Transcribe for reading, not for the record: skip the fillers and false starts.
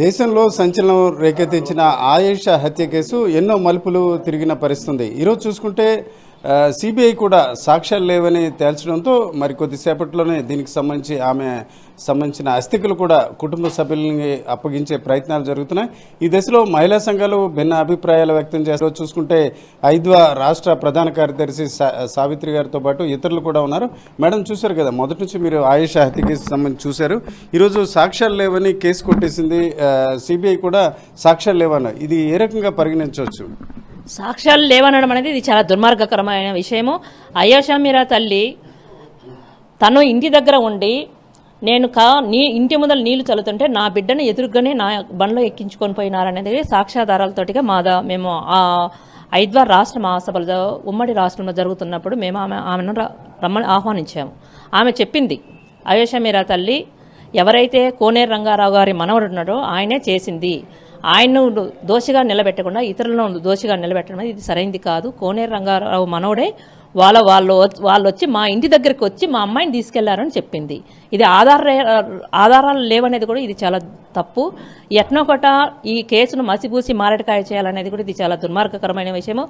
దేశంలో సంచలనం రేకెత్తించిన ఆయేషా హత్య కేసు ఎన్నో మలుపులు తిరిగిన పరిస్థితుంది. ఈరోజు చూసుకుంటే సిబిఐ కూడా సాక్ష్యాలు లేవని తేల్చడంతో మరి కొద్దిసేపట్లోనే దీనికి సంబంధించిన అస్థికలు కూడా కుటుంబ సభ్యులని అప్పగించే ప్రయత్నాలు జరుగుతున్నాయి. ఈ దశలో మహిళా సంఘాలు భిన్న అభిప్రాయాలు వ్యక్తం చేస్తారు. చూసుకుంటే ఐద్వా రాష్ట్ర ప్రధాన కార్యదర్శి సావిత్రి గారితో పాటు ఇతరులు కూడా ఉన్నారు. మేడం, చూశారు కదా, మొదటి నుంచి మీరు ఆయేషా హత్య కేసు సంబంధించి చూశారు. ఈరోజు సాక్ష్యాలు లేవని కేసు కొట్టేసింది సిబిఐ కూడా. సాక్ష్యాలు లేవన్న ఇది ఏ రకంగా పరిగణించవచ్చు? సాక్ష్యాలు లేవనడం అనేది ఇది చాలా దుర్మార్గకరమైన విషయము. ఆయేషా మీరా తల్లి తను ఇంటి దగ్గర ఉండి నేను ఇంటి ముందర నీళ్లు చల్లుతుంటే నా బిడ్డను ఎదురుగానే నా బండ్లో ఎక్కించుకొని పోయినారనేది సాక్ష్యాధారాలతోటిగా మేము ఐద్వా రాష్ట్ర మహాసభలో ఉమ్మడి రాష్ట్రంలో జరుగుతున్నప్పుడు మేము ఆమెను రమ్మని ఆహ్వానించాము. ఆమె చెప్పింది, ఆయేషా మీరా తల్లి ఎవరైతే కోనేరు రంగారావు గారి మనవడు ఉన్నాడో ఆయనే చేసింది, ఆయన్ను దోషిగా నిలబెట్టకుండా ఇతరులను దోషిగా నిలబెట్టడం ఇది సరైనది కాదు. కోనేరు రంగారావు మనవడే వాళ్ళు వచ్చి మా ఇంటి దగ్గరికి వచ్చి మా అమ్మాయిని తీసుకెళ్లారని చెప్పింది. ఇది ఆధారాలు లేవనేది కూడా ఇది చాలా తప్పు. ఎట్నొకట ఈ కేసును మసిపూసి మారడికాయ చేయాలనేది కూడా ఇది చాలా దుర్మార్గకరమైన విషయము.